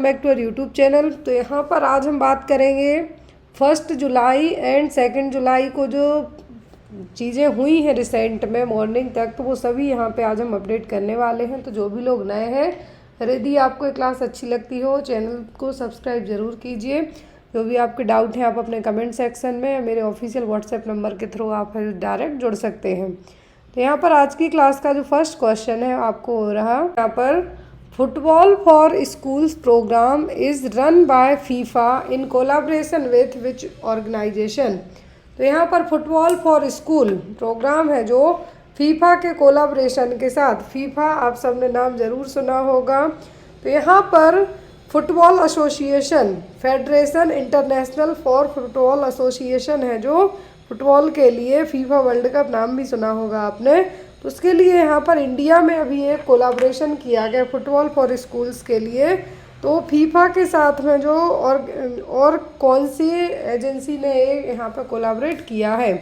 Back to our YouTube channel. तो यहाँ पर आज हम बात करेंगे 1 जुलाई एंड 2 जुलाई को जो चीज़ें हुई हैं रिसेंट में मॉर्निंग तक, तो वो सभी यहाँ पे आज हम अपडेट करने वाले हैं। तो जो भी लोग नए हैं, यदि आपको ये क्लास अच्छी लगती हो चैनल को सब्सक्राइब ज़रूर कीजिए। जो भी आपके डाउट हैं आप अपने कमेंट सेक्शन में मेरे ऑफिशियल व्हाट्सएप नंबर के थ्रू आप डायरेक्ट जुड़ सकते हैं। तो यहाँ पर आज की क्लास का जो फर्स्ट क्वेश्चन है आपको हो रहा यहाँ पर, football for schools programme is run by FIFA in collaboration with which organisation. तो यहाँ पर फुटबॉल फॉर स्कूल प्रोग्राम है जो फीफा के कोलैबोरेशन के साथ, फीफा आप सबने नाम ज़रूर सुना होगा। तो यहाँ पर football association, federation international for football association है जो फुटबॉल के लिए, फीफा वर्ल्ड कप नाम भी सुना होगा आपने। तो उसके लिए यहाँ पर इंडिया में अभी एक कोलैबोरेशन किया गया फुटबॉल फॉर स्कूल्स के लिए। तो फीफा के साथ में जो और कौन सी एजेंसी ने यहाँ पर कोलैबोरेट किया है?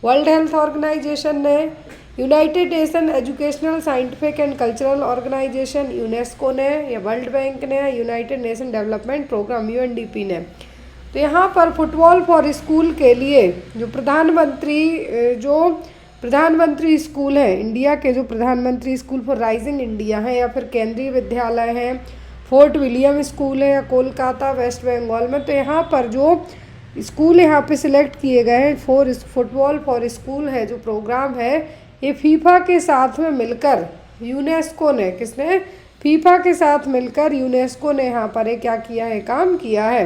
वर्ल्ड हेल्थ ऑर्गेनाइजेशन ने, United Nation Educational Scientific and Cultural Organisation UNESCO ने, या वर्ल्ड बैंक ने, United Nation Development Programme UNDP ने। तो यहाँ पर फुटबॉल फॉर स्कूल के लिए जो प्रधानमंत्री स्कूल हैं इंडिया के, जो प्रधानमंत्री स्कूल फॉर राइजिंग इंडिया हैं, या फिर केंद्रीय विद्यालय हैं, फोर्ट विलियम स्कूल है, या कोलकाता वेस्ट बंगाल में। तो यहाँ पर जो स्कूल यहाँ पे सिलेक्ट किए गए हैं फुटबॉल फॉर स्कूल है जो प्रोग्राम है, ये फीफा के साथ में मिलकर यूनेस्को ने, किसने? फीफा के साथ मिलकर यूनेस्को ने यहाँ पर एक क्या किया है, काम किया है।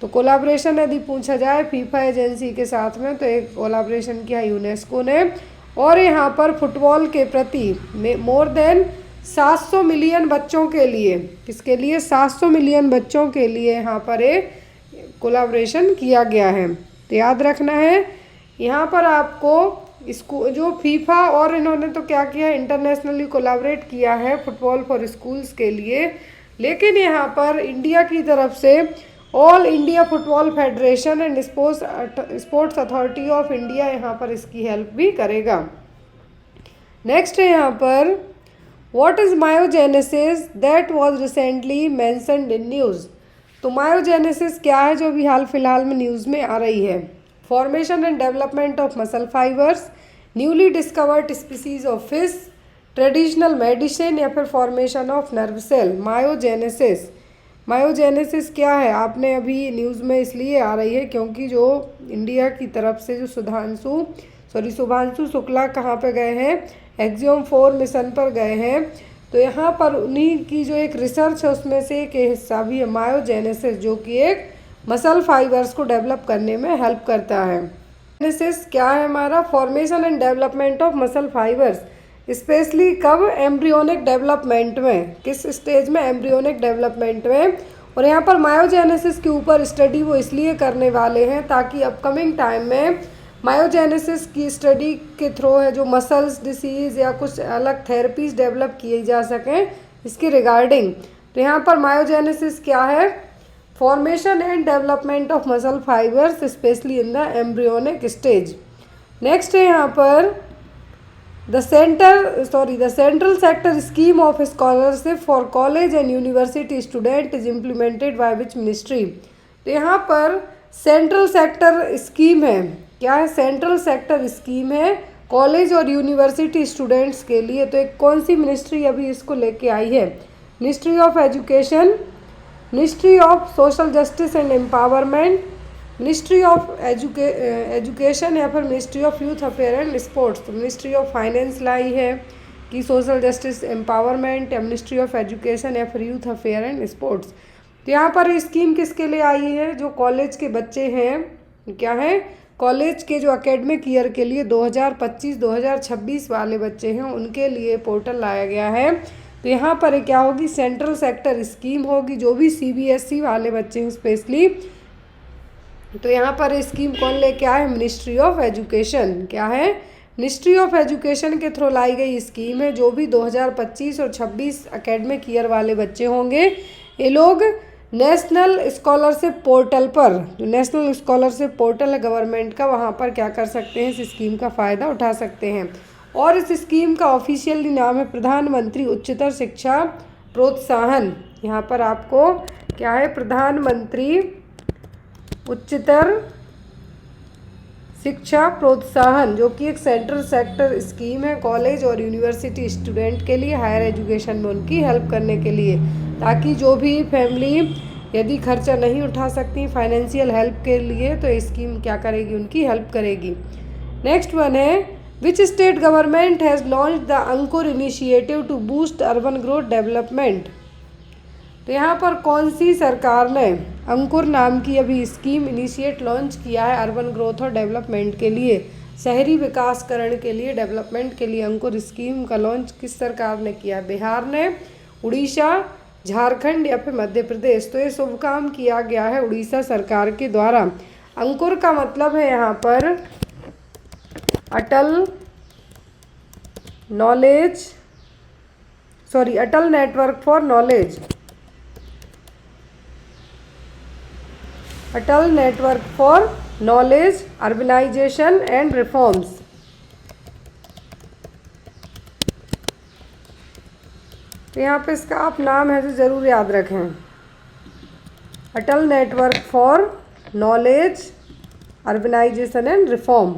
तो कोलैबोरेशन यदि पूछा जाए फीफा एजेंसी के साथ में, तो एक कोलैबोरेशन किया यूनेस्को ने। और यहाँ पर फुटबॉल के प्रति मोर देन 700 मिलियन बच्चों के लिए, किसके लिए? 700 मिलियन बच्चों के लिए यहाँ पर एक कोलैबोरेशन किया गया है। तो याद रखना है यहाँ पर आपको इसको, जो फीफा और इन्होंने तो क्या किया है, इंटरनेशनली कोलैबोरेट किया है फुटबॉल फॉर स्कूल्स के लिए। लेकिन यहाँ पर इंडिया की तरफ से all India football federation and sports authority of India यहाँ पर इसकी हेल्प भी करेगा। नेक्स्ट है यहाँ पर, what is myogenesis that was recently mentioned in news. तो मायोजेनेसिस क्या है जो अभी हाल फिलहाल में न्यूज़ में आ रही है? Formation and development of muscle fibres, newly discovered species of fish, traditional medicine, या फिर formation of nerve cell. Myogenesis क्या है? आपने अभी न्यूज़ में इसलिए आ रही है क्योंकि जो इंडिया की तरफ से जो शुभांशु शुक्ला कहाँ पे गए हैं? एक्सियोम 4 मिशन पर गए हैं। तो यहाँ पर उन्हीं की जो एक रिसर्च है उसमें से एक हिस्सा भी है मायोजेनेसिस, जो कि एक मसल फाइबर्स को डेवलप करने में हेल्प करता है। जेनेसिस क्या है हमारा? Formation and development of muscle fibres, specially कब? एम्ब्रियोनिक डेवलपमेंट में। किस स्टेज में? एम्ब्रियोनिक डेवलपमेंट में। और यहाँ पर मायोजेनेसिस के ऊपर स्टडी वो इसलिए करने वाले हैं ताकि अपकमिंग टाइम में मायोजेनेसिस की स्टडी के थ्रू है जो मसल्स डिसीज़ या कुछ अलग थेरेपीज डेवलप किए जा सकें इसके रिगार्डिंग। तो यहाँ पर मायोजेनेसिस क्या है? Formation and development of muscle fibres specially in the embryonic stage. Next है यहाँ पर, the central sector scheme of scholarship for college and university student is implemented by which ministry. तो यहाँ पर सेंट्रल सेक्टर स्कीम है, क्या है? Central sector scheme है कॉलेज और यूनिवर्सिटी स्टूडेंट्स के लिए। तो एक कौन सी मिनिस्ट्री अभी इसको लेके आई है? Ministry of education, ministry of social justice and empowerment, ministry of education, या फिर ministry of youth affair and sports. तो मिनिस्ट्री ऑफ फाइनेंस लाई है कि सोशल जस्टिस एम्पावरमेंट, या मिनिस्ट्री ऑफ एजुकेशन, या फिर यूथ अफेयर एंड स्पोर्ट्स। तो यहाँ पर स्कीम किसके लिए आई है? जो कॉलेज के बच्चे हैं, क्या है? कॉलेज के जो एकेडमिक ईयर के लिए 2025-2026 वाले बच्चे हैं उनके लिए पोर्टल लाया गया है। तो यहाँ पर क्या होगी? सेंट्रल सेक्टर स्कीम होगी, जो भी सीबीएसई वाले बच्चे हैं स्पेशली। तो यहाँ पर स्कीम कौन लेके आए? Ministry of education. क्या है? मिनिस्ट्री ऑफ एजुकेशन के थ्रू लाई गई स्कीम है। जो भी 2025 और 26 एकेडमिक ईयर वाले बच्चे होंगे, ये लोग नेशनल स्कॉलरशिप पोर्टल पर, जो नेशनल स्कॉलरशिप पोर्टल है गवर्नमेंट का, वहाँ पर क्या कर सकते हैं? इस स्कीम का फ़ायदा उठा सकते हैं। और इस स्कीम का ऑफिशियली नाम है प्रधानमंत्री उच्चतर शिक्षा प्रोत्साहन। यहाँ पर आपको क्या है, प्रधानमंत्री उच्चतर शिक्षा प्रोत्साहन, जो कि एक सेंट्रल सेक्टर स्कीम है कॉलेज और यूनिवर्सिटी स्टूडेंट के लिए, हायर एजुकेशन में उनकी हेल्प करने के लिए, ताकि जो भी फैमिली यदि खर्चा नहीं उठा सकती फाइनेंशियल हेल्प के लिए, तो स्कीम क्या करेगी, उनकी हेल्प करेगी। नेक्स्ट वन है, which state government has launch the Ankur initiative to boost urban growth development. तो यहाँ पर कौन सी सरकार ने अंकुर नाम की अभी स्कीम इनिशिएट लॉन्च किया है अर्बन ग्रोथ और डेवलपमेंट के लिए, शहरी विकासकरण के लिए, डेवलपमेंट के लिए अंकुर स्कीम का लॉन्च किस सरकार ने किया है? बिहार ने, उड़ीसा, झारखंड या फिर मध्य प्रदेश। तो ये शुभ काम किया गया है उड़ीसा सरकार के द्वारा। अंकुर का मतलब है यहाँ पर Atal network for knowledge, Atal network for knowledge, urbanisation and reforms. तो यहाँ पे इसका आप नाम है जो ज़रूर याद रखें, Atal network for knowledge, urbanisation and reform.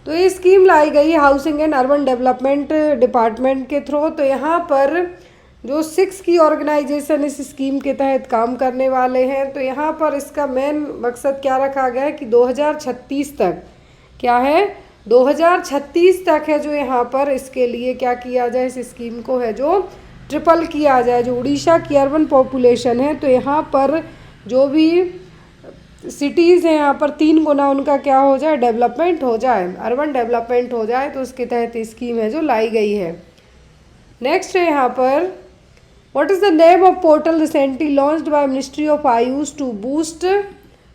तो ये स्कीम लाई गई housing and urban development department के थ्रू। तो यहाँ पर जो 6 की ऑर्गेनाइजेशन इस स्कीम के तहत काम करने वाले हैं। तो यहाँ पर इसका मेन मकसद क्या रखा गया है कि 2036 तक, क्या है, 2036 तक है जो यहाँ पर इसके लिए क्या किया जाए, इस स्कीम को है जो ट्रिपल किया जाए। जो उड़ीसा की अर्बन पॉपुलेशन है, तो यहाँ पर जो भी सिटीज़ हैं यहाँ पर 3 गुना उनका क्या हो जाए, डेवलपमेंट हो जाए, अर्बन डेवलपमेंट हो जाए। तो उसके तहत स्कीम है जो लाई गई है। नेक्स्ट है यहाँ पर, What is the name of portal recently launched by Ministry of Ayush to boost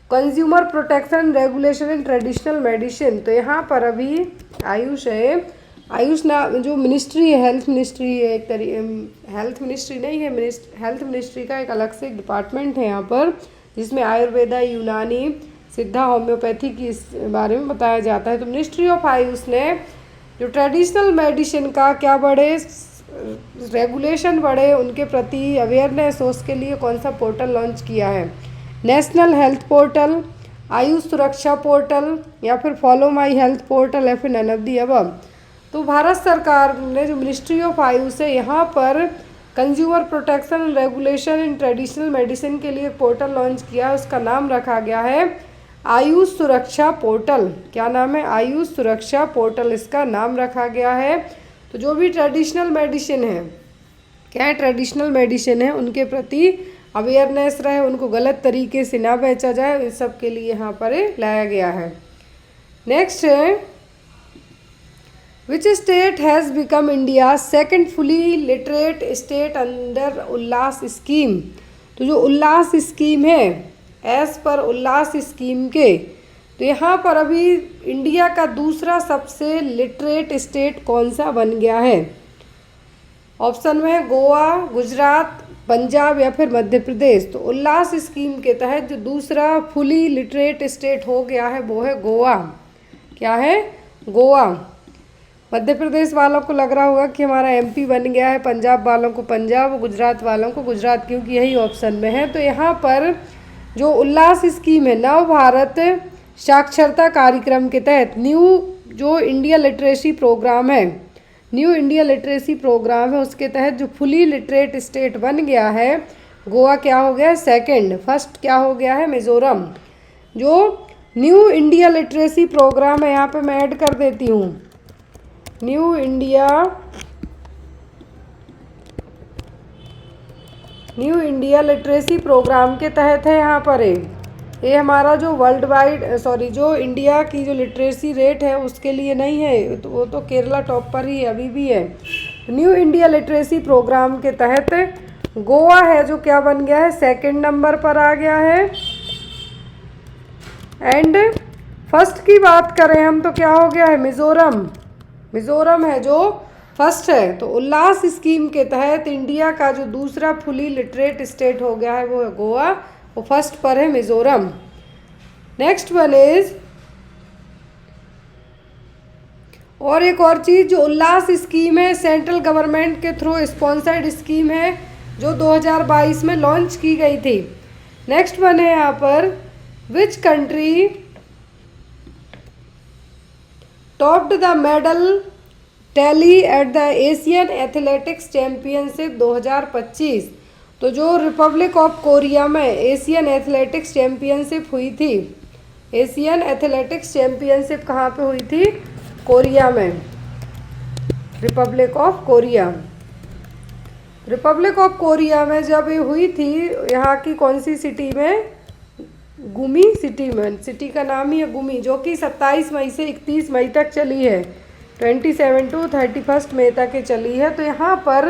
consumer protection regulation in traditional medicine? तो यहाँ पर अभी आयुष है, आयुष ना जो मिनिस्ट्री है, हेल्थ मिनिस्ट्री है, एक हेल्थ मिनिस्ट्री नहीं है, हेल्थ मिनिस्ट्री का एक अलग से एक डिपार्टमेंट है यहाँ पर, जिसमें आयुर्वेदा, यूनानी, सिद्धा, होम्योपैथी की इस बारे में बताया जाता है। तो मिनिस्ट्री ऑफ आयुष ने जो ट्रेडिशनल मेडिसिन का क्या बढ़े, रेगुलेशन बढ़े, उनके प्रति अवेयरनेस हो, उसके लिए कौन सा पोर्टल लॉन्च किया है? नेशनल हेल्थ पोर्टल, आयुष सुरक्षा पोर्टल या फिर फॉलो माई हेल्थ पोर्टल या फिर नन ऑफ द अबव। तो भारत सरकार ने जो मिनिस्ट्री ऑफ आयुष है यहाँ पर consumer protection and regulation in traditional medicine के लिए पोर्टल लॉन्च किया है। उसका नाम रखा गया है आयुष सुरक्षा पोर्टल। क्या नाम है? आयुष सुरक्षा पोर्टल इसका नाम रखा गया है। तो जो भी ट्रेडिशनल मेडिसिन है, क्या है, ट्रेडिशनल मेडिसिन है, उनके प्रति अवेयरनेस रहे, उनको गलत तरीके से ना बेचा जाए, इस सब के लिए यहाँ पर लाया गया है। नेक्स्ट है, which state has become India second fully literate state under Ullas scheme. तो जो उल्लास स्कीम है, एज पर उल्लास स्कीम के, तो यहाँ पर अभी इंडिया का दूसरा सबसे लिटरेट स्टेट कौन सा बन गया है? ऑप्शन में है गोवा, गुजरात, पंजाब या फिर मध्य प्रदेश। तो उल्लास स्कीम के तहत जो दूसरा फुली लिटरेट स्टेट हो गया है वो है गोवा। क्या है? गोवा। मध्य प्रदेश वालों को लग रहा होगा कि हमारा एमपी बन गया है, पंजाब वालों को पंजाब, गुजरात वालों को गुजरात, क्योंकि यही ऑप्शन में है। तो यहाँ पर जो उल्लास स्कीम है, नव भारत साक्षरता कार्यक्रम के तहत न्यू जो इंडिया लिटरेसी प्रोग्राम है, न्यू इंडिया लिटरेसी प्रोग्राम है, उसके तहत जो फुली लिटरेट स्टेट बन गया है गोवा, क्या हो गया? सेकंड। फर्स्ट क्या हो गया है? मिजोरम। जो न्यू इंडिया लिटरेसी प्रोग्राम है, यहाँ पे मैं ऐड कर देती हूँ, न्यू इंडिया लिटरेसी प्रोग्राम के तहत है यहाँ पर ये हमारा जो वर्ल्ड वाइड जो इंडिया की जो लिटरेसी रेट है उसके लिए नहीं है, तो वो तो केरला टॉप पर ही अभी भी है। न्यू इंडिया लिटरेसी प्रोग्राम के तहत गोवा है जो क्या बन गया है? सेकंड नंबर पर आ गया है। एंड फर्स्ट की बात करें हम तो क्या हो गया है? मिजोरम। मिजोरम है जो फर्स्ट है। तो उल्लास स्कीम के तहत इंडिया का जो दूसरा फुली लिटरेट स्टेट हो गया है वो है गोवा, वो फर्स्ट पर है मिजोरम। नेक्स्ट वन इज, और एक और चीज़, जो उल्लास स्कीम है सेंट्रल गवर्नमेंट के थ्रू स्पॉन्सर्ड स्कीम है, जो 2022 में लॉन्च की गई थी। नेक्स्ट वन है यहाँ पर, which country topped the medal tally at the Asian athletics championship 2025। तो जो रिपब्लिक ऑफ कोरिया में एशियन एथलेटिक्स चैम्पियनशिप हुई थी, एशियन एथलेटिक्स चैम्पियनशिप कहाँ पे हुई थी? कोरिया में, Republic of Korea. Republic of Korea में जब ये हुई थी, यहाँ की कौन सी सिटी में? गुमी सिटी में। सिटी का नाम ही है गुमी, जो कि 27 मई से 31 मई तक चली है, 27 to 31 मई तक ये चली है। तो यहाँ पर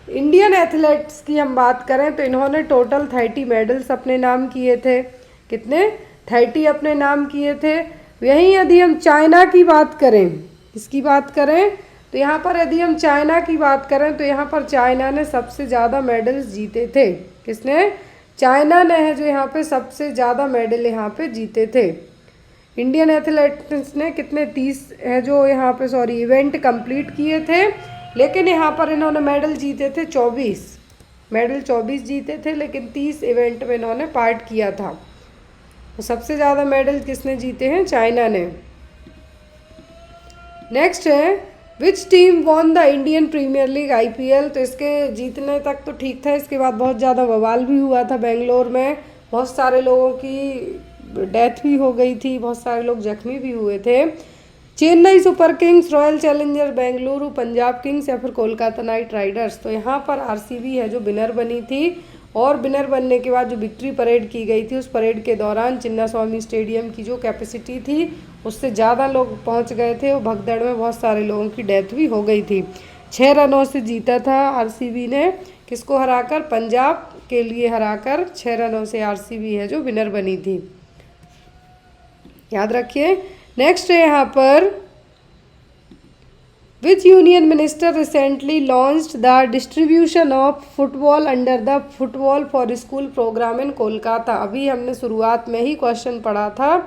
इंडियन एथलेट्स की हम बात करें तो इन्होंने टोटल 30 मेडल्स अपने नाम किए थे। कितने? 30 अपने नाम किए थे। यहीं यदि हम चाइना की बात करें, किसकी बात करें? तो यहाँ पर यदि हम चाइना की बात करें तो यहाँ पर चाइना ने सबसे ज़्यादा मेडल्स जीते थे। किसने? चाइना ने है जो यहाँ पे सबसे ज़्यादा मेडल यहाँ पे जीते थे। इंडियन एथलेट्स ने कितने? 30 है जो यहाँ पे इवेंट कंप्लीट किए थे, लेकिन यहाँ पर इन्होंने मेडल जीते थे 24 मेडल 24 जीते थे, लेकिन 30 इवेंट में इन्होंने पार्ट किया था। तो सबसे ज़्यादा मेडल किसने जीते हैं? चाइना ने। नेक्स्ट है, which team won the Indian Premier League IPL। तो इसके जीतने तक तो ठीक था, इसके बाद बहुत ज़्यादा बवाल भी हुआ था बेंगलोर में, बहुत सारे लोगों की डेथ भी हो गई थी, बहुत सारे लोग जख्मी भी हुए थे। Chennai super Kings, royal challenger Bengaluru, Punjab Kings या फिर कोलकाता नाइट राइडर्स। तो यहाँ पर RCB है जो विनर बनी थी, और विनर बनने के बाद जो विक्ट्री परेड की गई थी, उस परेड के दौरान चिन्नास्वामी स्टेडियम की जो कैपेसिटी थी उससे ज़्यादा लोग पहुँच गए थे, और भगदड़ में बहुत सारे लोगों की डेथ भी हो गई थी। 6 रनों से जीता था RCB ने, किसको हराकर? पंजाब के लिए हराकर 6 रनों से RCB है जो विनर बनी थी, याद रखिए। नेक्स्ट है यहाँ पर, which union minister recently launched the distribution of football under the football for school programme in Kolkata. अभी हमने शुरुआत में ही क्वेश्चन पढ़ा था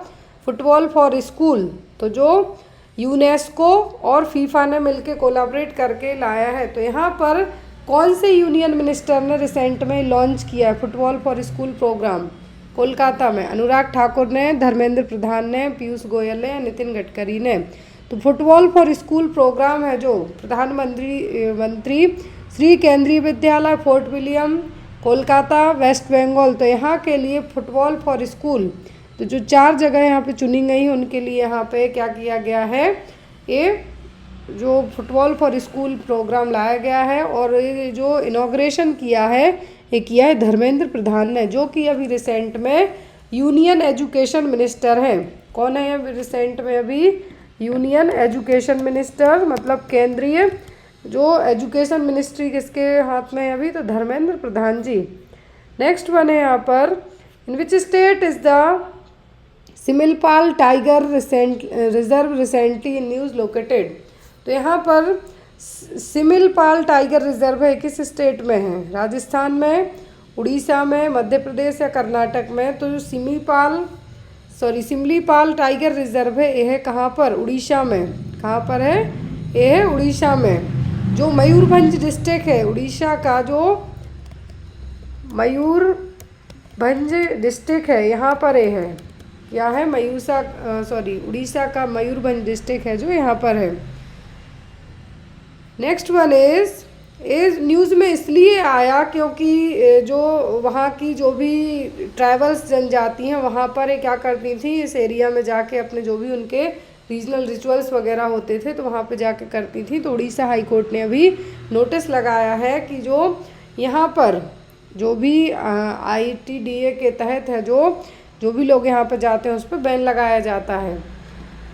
फुटबॉल फॉर स्कूल, तो जो यूनेस्को और फीफा ने मिलकर कोलैबोरेट करके लाया है। तो यहाँ पर कौन से यूनियन मिनिस्टर ने रिसेंट में लॉन्च किया है football for school programme? Kolkata में अनुराग ठाकुर ने, धर्मेंद्र प्रधान ने, पीयूष गोयल ने, नितिन गडकरी ने। तो फुटबॉल फॉर स्कूल प्रोग्राम है जो मंत्री श्री केंद्रीय विद्यालय फोर्ट विलियम, कोलकाता, वेस्ट बंगाल। तो यहाँ के लिए फुटबॉल फॉर स्कूल, तो जो 4 जगह यहाँ पे चुनी गई हैं उनके लिए यहाँ पे क्या किया गया है? ये जो फुटबॉल फॉर स्कूल प्रोग्राम लाया गया है, और ये जो इनॉग्रेशन किया है ये किया है धर्मेंद्र प्रधान ने, जो कि अभी रिसेंट में यूनियन एजुकेशन मिनिस्टर हैं। कौन है अभी रिसेंट में? अभी यूनियन एजुकेशन मिनिस्टर, मतलब केंद्रीय जो एजुकेशन मिनिस्ट्री किसके हाथ में है अभी? तो धर्मेंद्र प्रधान जी। नेक्स्ट वन है यहाँ पर, in which state is the Similipal tiger reserve recently in news located. तो यहाँ पर सिमिलपाल टाइगर रिजर्व है किस स्टेट में है? राजस्थान में, उड़ीसा में, मध्य प्रदेश या कर्नाटक में। तो जो सिमलीपाल टाइगर रिजर्व है ये है कहाँ पर? उड़ीसा में। कहाँ पर है? ये है उड़ीसा में। जो मयूरभंज डिस्ट्रिक्ट है उड़ीसा का, जो मयूरभंज डिस्ट्रिक्ट है यहाँ पर ये है, क्या है? उड़ीसा का मयूरभंज डिस्ट्रिक्ट है जो यहाँ पर है। नेक्स्ट वन इज न्यूज़ में इसलिए आया क्योंकि जो वहाँ की जो भी ट्राइबल्स जनजाति हैं वहाँ पर ये क्या करती थी, इस एरिया में जाके अपने जो भी उनके रीजनल रिचुअल्स वगैरह होते थे तो वहाँ पे जाके करती थी। तो उड़ीसा हाई कोर्ट ने अभी नोटिस लगाया है कि जो यहाँ पर जो भी ITDA के तहत है जो भी लोग यहाँ पर जाते हैं उस पर बैन लगाया जाता है।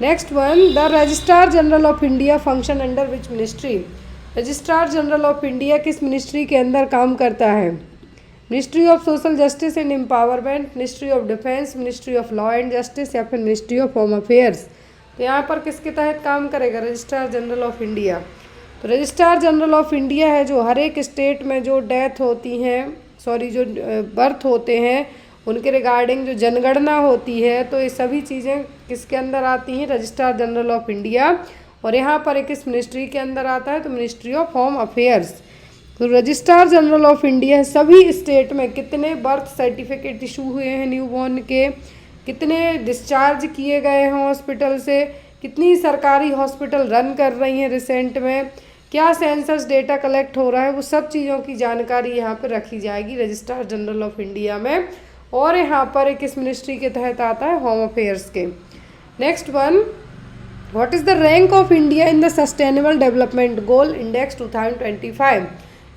Next one, the registrar general of India function under which ministry. Registrar general of India किस मिनिस्ट्री के अंदर काम करता है? Ministry of social justice and empowerment, ministry of defence, ministry of law and justice या फिर मिनिस्ट्री ऑफ होम अफेयर्स। तो यहाँ पर किसके तहत काम करेगा? Registrar general of India. तो रजिस्ट्रार जनरल ऑफ इंडिया है जो हर एक स्टेट में जो डेथ होती हैं, जो बर्थ होते हैं उनके रिगार्डिंग जो जनगणना होती है, तो ये सभी चीज़ें किसके अंदर आती हैं? Registrar general of India. और यहाँ पर किस मिनिस्ट्री के अंदर आता है? तो मिनिस्ट्री ऑफ होम अफेयर्स। तो रजिस्ट्रार जनरल ऑफ इंडिया सभी स्टेट में कितने बर्थ सर्टिफिकेट इशू हुए हैं न्यूबॉर्न के, कितने डिस्चार्ज किए गए हैं हॉस्पिटल से, कितनी सरकारी हॉस्पिटल रन कर रही हैं रिसेंट में, क्या सेंसस डेटा कलेक्ट हो रहा है, वो सब चीज़ों की जानकारी यहाँ पर रखी जाएगी रजिस्ट्रार जनरल ऑफ इंडिया में। और यहाँ पर किस मिनिस्ट्री के तहत आता है, होम अफेयर्स के। Next one, what is the rank of India in the sustainable development goal index 2025।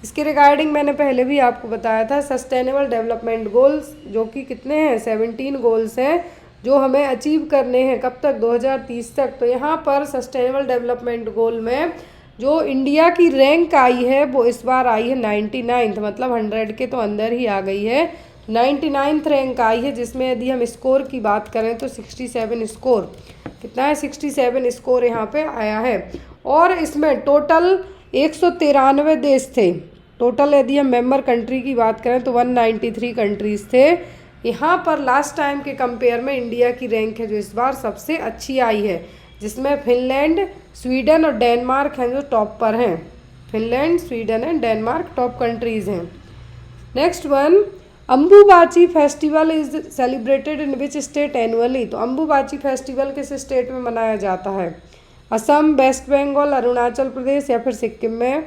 इसके रिगार्डिंग मैंने पहले भी आपको बताया था, सस्टेनेबल डेवलपमेंट गोल्स जो कि कितने हैं, 17 गोल्स हैं जो हमें अचीव करने हैं, कब तक, 2030 तक। तो यहाँ पर सस्टेनेबल डेवलपमेंट गोल में जो इंडिया की रैंक आई है वो इस बार आई है 99th, मतलब 100 के तो अंदर ही आ गई है, 99th रैंक आई है, जिसमें यदि हम स्कोर की बात करें तो 67 स्कोर, कितना है, 67 स्कोर यहाँ पे आया है। और इसमें टोटल 193 देश थे, टोटल यदि हम मेंबर कंट्री की बात करें तो 193 कंट्रीज़ थे। यहाँ पर लास्ट टाइम के कंपेयर में इंडिया की रैंक है जो इस बार सबसे अच्छी आई है, जिसमें फिनलैंड, स्वीडन और डेनमार्क हैं जो टॉप पर हैं। Finland, Sweden and Denmark top countries हैं। Next one, Ambubachi festival is celebrated in which state annually. तो अम्बुबाची फेस्टिवल किस स्टेट में मनाया जाता है, असम, वेस्ट बंगाल, अरुणाचल प्रदेश या फिर सिक्किम में।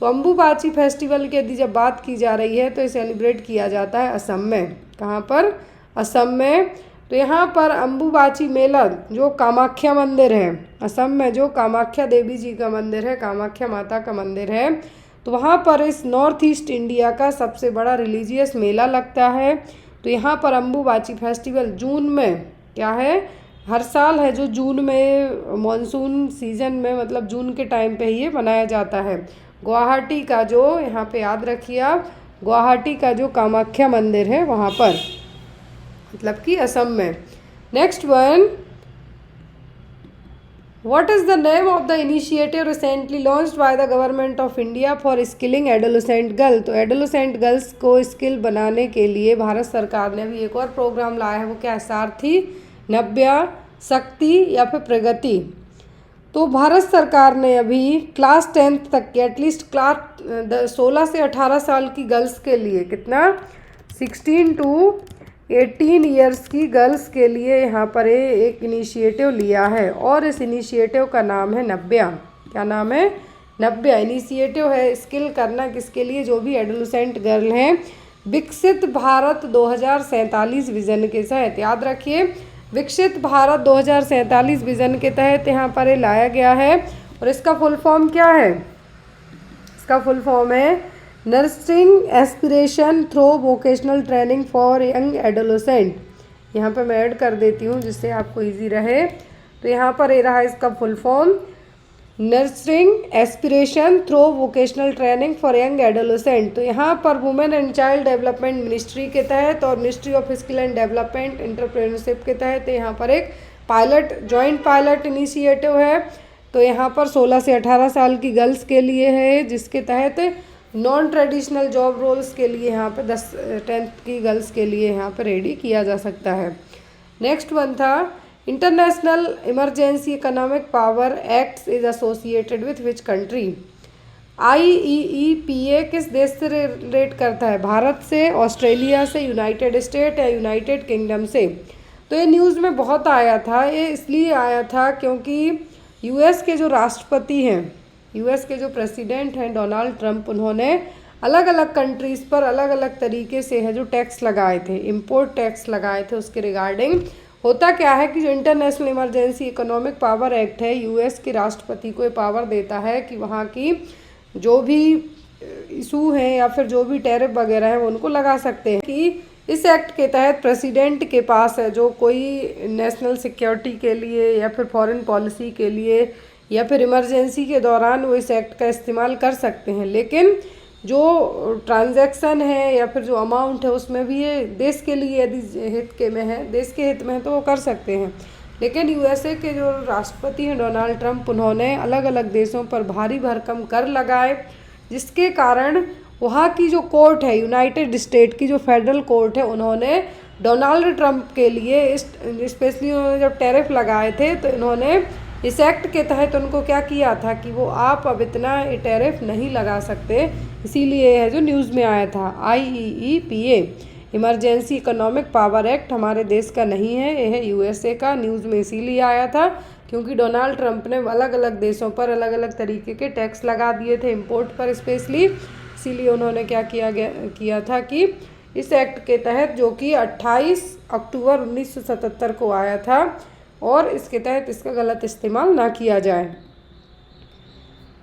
तो अम्बुबाची फेस्टिवल की यदि जब बात की जा रही है तो ये सेलिब्रेट किया जाता है असम में। कहाँ पर, असम में। तो यहाँ पर अम्बुबाची मेला जो कामाख्या मंदिर है, असम में जो कामाख्या देवी जी का मंदिर है, कामाख्या माता का मंदिर है, तो वहाँ पर इस नॉर्थ ईस्ट इंडिया का सबसे बड़ा रिलीजियस मेला लगता है। तो यहाँ पर अम्बुबाची फेस्टिवल जून में, क्या है, हर साल है जो जून में मॉनसून सीजन में, मतलब जून के टाइम पे ही ये मनाया जाता है। गुवाहाटी का जो, यहाँ पे याद रखिए आप, गुवाहाटी का जो कामाख्या मंदिर है वहाँ पर, मतलब कि असम में। Next one, what is the name of the initiative recently launched by the government of India for skilling adolescent girl. तो एडोलेसेंट गर्ल्स को स्किल बनाने के लिए भारत सरकार ने अभी एक और प्रोग्राम लाया है, वो क्या है, सारथी, नव्या, शक्ति या फिर प्रगति। तो भारत सरकार ने अभी क्लास 10th तक के एटलीस्ट क्लास 16 से 18 साल की गर्ल्स के लिए, कितना, 16 to 18 ईयर्स की गर्ल्स के लिए यहाँ पर एक इनिशिएटिव लिया है, और इस इनिशिएटिव का नाम है नव्या। क्या नाम है, नव्या। इनिशिएटिव है स्किल करना किसके लिए, जो भी एडोलेसेंट गर्ल हैं, विकसित भारत 2047 विज़न के तहत। याद रखिए, विकसित भारत 2047 विज़न के तहत यहाँ पर ये लाया गया है। और इसका फुल फॉर्म क्या है, इसका फुल फॉर्म है nursing aspiration through vocational training for young adolescent. यहाँ पे मैं ऐड कर देती हूँ जिससे आपको इजी रहे। तो यहाँ पर ये रहा इसका full form, nursing aspiration through vocational training for young adolescent. तो यहाँ पर women and child development ministry के तहत और ministry of skill and development entrepreneurship के तहत यहाँ पर एक पायलट, जॉइंट पायलट इनिशिएटिव है। तो यहाँ पर 16 से 18 साल की गर्ल्स के लिए है, जिसके तहत नॉन ट्रेडिशनल जॉब रोल्स के लिए यहाँ पे 10th की गर्ल्स के लिए यहाँ पे रेडी किया जा सकता है। नेक्स्ट वन था, international emergency economic power act is associated with which country. IEEPA किस देश से रिलेट करता है, भारत से, ऑस्ट्रेलिया से, यूनाइटेड स्टेट या यूनाइटेड किंगडम से। तो ये न्यूज़ में बहुत आया था, ये इसलिए आया था क्योंकि US के जो राष्ट्रपति हैं, US के जो प्रेसिडेंट हैं डोनाल्ड ट्रंप, उन्होंने अलग अलग कंट्रीज़ पर अलग अलग तरीके से है जो टैक्स लगाए थे, इम्पोर्ट टैक्स लगाए थे। उसके रिगार्डिंग होता क्या है कि जो international emergency economic power act है, US के राष्ट्रपति को ये पावर देता है कि वहाँ की जो भी इशू हैं या फिर जो भी टैरिफ वगैरह हैं वो उनको लगा सकते हैं। कि इस एक्ट के तहत प्रेसिडेंट के पास है जो कोई नेशनल सिक्योरिटी के लिए या फिर फॉरेन पॉलिसी के लिए या फिर इमरजेंसी के दौरान वो इस एक्ट का इस्तेमाल कर सकते हैं, लेकिन जो ट्रांजैक्शन है या फिर जो अमाउंट है उसमें भी ये देश के लिए यदि हित के में है, देश के हित में है तो वो कर सकते हैं। लेकिन USA के जो राष्ट्रपति हैं डोनाल्ड ट्रंप, उन्होंने अलग अलग देशों पर भारी भरकम कर लगाए, जिसके कारण वहाँ की जो कोर्ट है, यूनाइटेड स्टेट की जो फेडरल कोर्ट है, उन्होंने डोनाल्ड ट्रंप के लिए स्पेशली उन्होंने जब टैरिफ लगाए थे तो इन्होंने इस एक्ट के तहत उनको क्या किया था कि वो आप अब इतना टैरिफ नहीं लगा सकते, इसीलिए है जो न्यूज़ में आया था। IEEPA emergency economic power act हमारे देश का नहीं है, यह है USA का। न्यूज़ में इसीलिए आया था क्योंकि डोनाल्ड ट्रंप ने अलग अलग देशों पर अलग अलग तरीके के टैक्स लगा दिए थे, इंपोर्ट पर स्पेशली। इसीलिए उन्होंने क्या किया था कि इस एक्ट के तहत, जो कि 28 अक्टूबर 1977 को आया था, और इसके तहत इसका गलत इस्तेमाल ना किया जाए।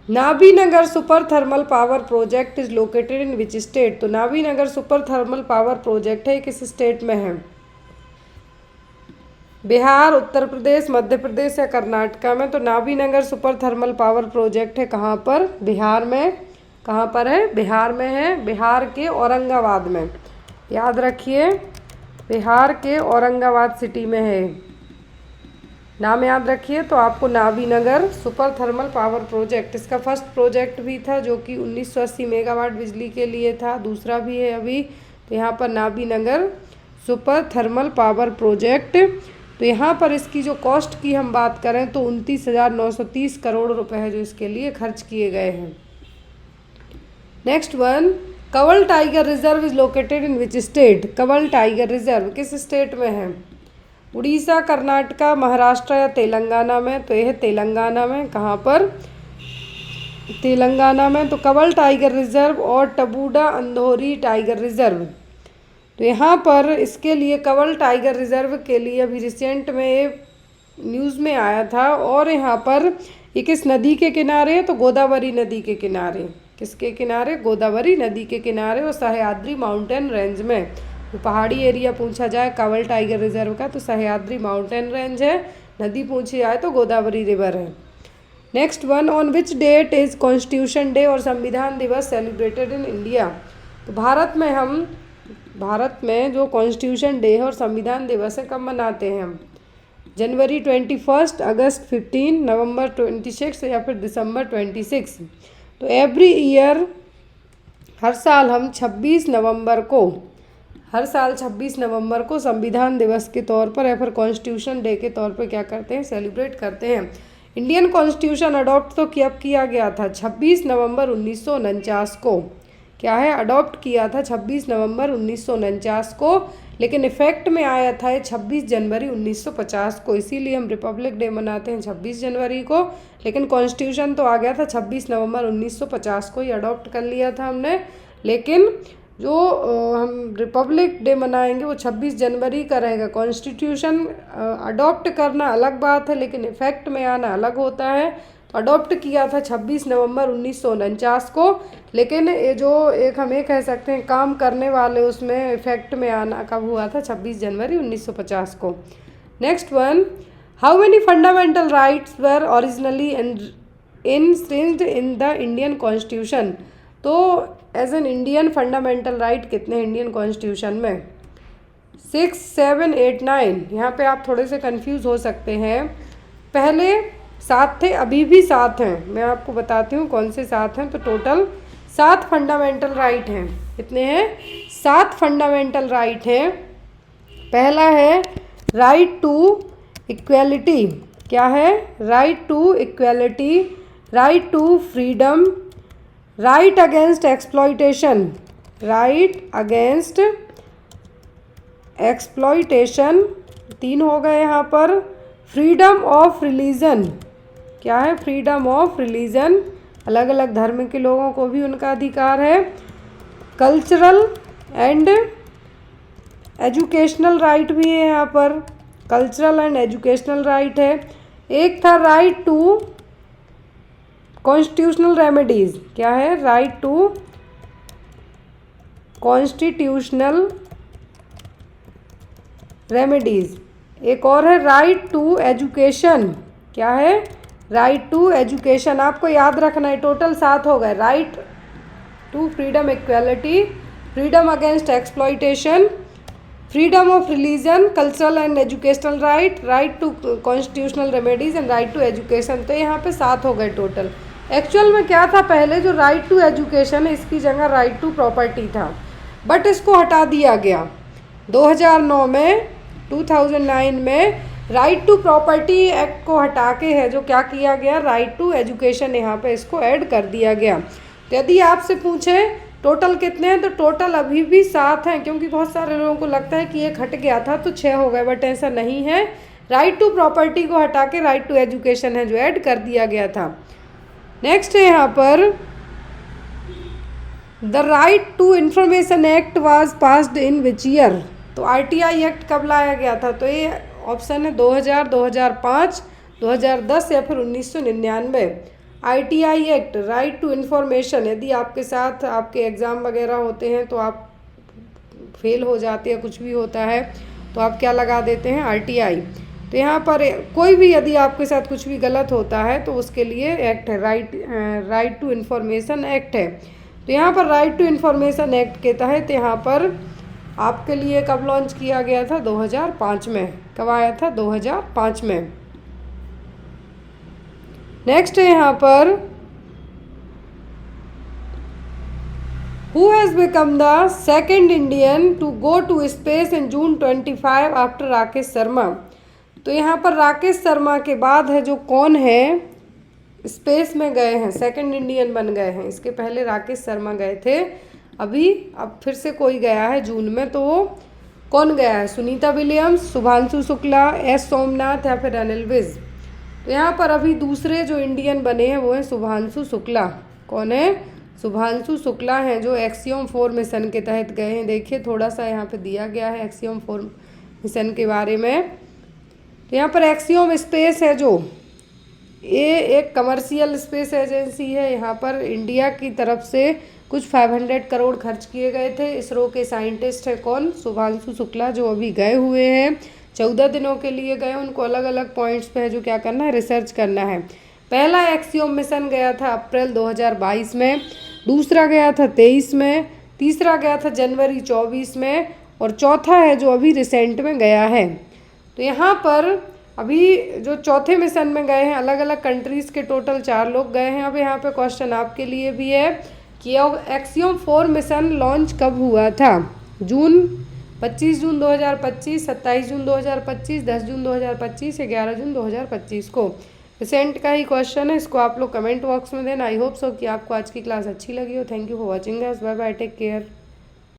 Nabinagar super thermal power project is located in which state? तो Nabinagar super thermal power project है, किस स्टेट में है? बिहार, उत्तर प्रदेश, मध्य प्रदेश या कर्नाटका में? तो Nabinagar super thermal power project है कहाँ पर? बिहार में। कहाँ पर है? बिहार में है, बिहार के औरंगाबाद में। याद रखिए, बिहार के औरंगाबाद सिटी में है। नाम याद रखिए तो आपको नाबीनगर सुपर थर्मल पावर प्रोजेक्ट, इसका फर्स्ट प्रोजेक्ट भी था जो कि 1980 मेगावाट बिजली के लिए था, दूसरा भी है अभी। तो यहाँ पर नाबीनगर सुपर थर्मल पावर प्रोजेक्ट, तो यहाँ पर इसकी जो कॉस्ट की हम बात करें तो 29,930 करोड़ रुपए है जो इसके लिए खर्च किए गए हैं। Next one, Kanwal tiger reserve is located in which state? Kanwal tiger reserve किस स्टेट में है? उड़ीसा, कर्नाटका, महाराष्ट्र या तेलंगाना में? तो यह है तेलंगाना में। कहाँ पर? तेलंगाना में। तो कंवल टाइगर रिजर्व और टबूडा अंधोरी टाइगर रिजर्व, तो यहाँ पर इसके लिए कंवल टाइगर रिजर्व के लिए अभी रिसेंट में न्यूज़ में आया था, और यहाँ पर ये किस नदी के किनारे है? तो गोदावरी नदी के किनारे। किसके किनारे? गोदावरी नदी के किनारे, और सह्याद्री माउंटेन रेंज में। तो पहाड़ी एरिया पूछा जाए कंवल टाइगर रिजर्व का तो सह्याद्री माउंटेन रेंज है, नदी पूछी जाए तो गोदावरी रिवर है। Next one, on which date is Constitution Day और संविधान दिवस सेलिब्रेटेड इन इंडिया? तो भारत में जो कॉन्स्टिट्यूशन डे है और संविधान दिवस है कब मनाते हैं हम? जनवरी 21, अगस्त 15, नवंबर 26 या फिर दिसंबर 26। तो एवरी ईयर हर साल 26 नवंबर को संविधान दिवस के तौर पर या फिर कॉन्स्टिट्यूशन डे के तौर पर क्या करते हैं? सेलिब्रेट करते हैं। इंडियन कॉन्स्टिट्यूशन अडॉप्ट तो कब किया गया था? 26 नवंबर 1949 को। क्या है? अडॉप्ट किया था 26 नवंबर 1949 को, लेकिन इफेक्ट में आया था 26 जनवरी 1950 को। इसीलिए हम रिपब्लिक डे मनाते हैं 26 जनवरी को, लेकिन कॉन्स्टिट्यूशन तो आ गया था 26 नवंबर 1950 को ही अडॉप्ट कर लिया था हमने। लेकिन जो हम रिपब्लिक डे मनाएंगे वो 26 जनवरी का रहेगा। कॉन्स्टिट्यूशन अडॉप्ट करना अलग बात है, लेकिन इफेक्ट में आना अलग होता है। तो अडॉप्ट किया था 26 नवंबर 1949 को, लेकिन ये जो एक हम ये कह सकते हैं काम करने वाले, उसमें इफेक्ट में आना कब हुआ था? 26 जनवरी 1950 को। Next one, how many fundamental rights were originally enshrined in the Indian constitution? तो as an Indian fundamental right कितने हैं इंडियन कॉन्स्टिट्यूशन में? 6, 7, 8, 9। यहाँ पे आप थोड़े से कंफ्यूज हो सकते हैं। पहले 7 थे, अभी भी 7 हैं। मैं आपको बताती हूँ कौन से 7 हैं। तो टोटल 7 फंडामेंटल राइट हैं। कितने हैं? 7 फंडामेंटल राइट हैं। पहला है राइट टू इक्वेलिटी। क्या है? Right to equality, right to freedom, right against exploitation, right against exploitation 3 हो गए यहाँ पर। फ्रीडम ऑफ रिलीजन, क्या है? फ्रीडम ऑफ रिलीजन, अलग अलग धर्म के लोगों को भी उनका अधिकार है। कल्चरल एंड एजुकेशनल राइट भी है यहाँ पर, कल्चरल एंड एजुकेशनल राइट है। एक था राइट टू कॉन्स्टिट्यूशनल रेमेडीज। क्या है? Right to constitutional remedies. एक और है राइट टू एजुकेशन। क्या है? Right to education. आपको याद रखना है, टोटल 7 हो गए। Right to freedom equality, freedom against exploitation, freedom of religion, cultural and educational right, right to constitutional remedies and right to education. तो यहाँ पे 7 हो गए टोटल। एक्चुअल में क्या था? पहले जो राइट टू एजुकेशन है इसकी जगह राइट टू प्रॉपर्टी था, बट इसको हटा दिया गया 2009 में 2009 में राइट टू प्रॉपर्टी एक्ट को हटा के है जो क्या किया गया, राइट टू एजुकेशन यहाँ पे इसको ऐड कर दिया गया। तो यदि आपसे पूछे टोटल कितने हैं, तो टोटल अभी भी 7 हैं, क्योंकि बहुत सारे लोगों को लगता है कि एक हट गया था तो 6 हो गए, बट ऐसा नहीं है। राइट टू प्रॉपर्टी को हटा के राइट टू एजुकेशन है जो ऐड कर दिया गया था। नेक्स्ट है यहाँ पर the right to information act was passed in which year. तो आरटीआई एक्ट कब लाया गया था, तो ये ऑप्शन है 2000, 2005, 2010 या फिर 1999। RTI act, right to information, यदि आपके साथ आपके एग्ज़ाम वगैरह होते हैं तो आप फेल हो जाते हैं, कुछ भी होता है तो आप क्या लगा देते हैं, आरटीआई। तो यहाँ पर कोई भी यदि आपके साथ कुछ भी गलत होता है तो उसके लिए एक्ट है, राइट टू इन्फॉर्मेशन एक्ट है। तो यहाँ पर राइट टू इन्फॉर्मेशन एक्ट के तहत यहाँ पर आपके लिए कब लॉन्च किया गया था, 2005 में। कब आया था, 2005 में। नेक्स्ट है यहाँ पर who has become the second Indian to go to space in June 25 after Rakesh Sharma. तो यहाँ पर राकेश शर्मा के बाद है जो कौन है स्पेस में गए हैं, सेकंड इंडियन बन गए हैं। इसके पहले राकेश शर्मा गए थे, अब फिर से कोई गया है जून में। तो वो कौन गया है, सुनीता विलियम्स, शुभांशु शुक्ला, एस सोमनाथ या फिर अनिल विज। तो यहाँ पर अभी दूसरे जो इंडियन बने हैं वो हैं शुभांशु शुक्ला। कौन है, शुभांशु शुक्ला हैं जो एक्सियम 4 मिशन के तहत गए हैं। देखिए थोड़ा सा यहाँ पे दिया गया है एक्सियम 4 मिशन के बारे में। तो यहाँ पर एक्सियम स्पेस है जो ये एक कमर्शियल स्पेस एजेंसी है। यहाँ पर इंडिया की तरफ से कुछ 500 करोड़ खर्च किए गए थे। इसरो के साइंटिस्ट है कौन, शुभांशु शुक्ला, जो अभी गए हुए हैं, 14 दिनों के लिए गए। उनको अलग अलग पॉइंट्स पे है जो क्या करना है, रिसर्च करना है। पहला एक्सियम मिशन गया था अप्रैल 2022 में, दूसरा गया था 23 में, तीसरा गया था जनवरी 24 में, और चौथा है जो अभी रिसेंट में गया है। तो यहाँ पर अभी जो चौथे मिशन में गए हैं, अलग अलग कंट्रीज़ के टोटल 4 लोग गए हैं। अब यहाँ पे क्वेश्चन आपके लिए भी है कि एक्सियम 4 मिशन लॉन्च कब हुआ था, 25 जून 2025, 27 जून 2025, 10 जून 2025 या 11 जून 2025 को। रिसेंट का ही क्वेश्चन है, इसको आप लोग कमेंट बॉक्स में देना। आई होप सो कि आपको आज की क्लास अच्छी लगी हो। Thank you for watching us, bye bye, take care.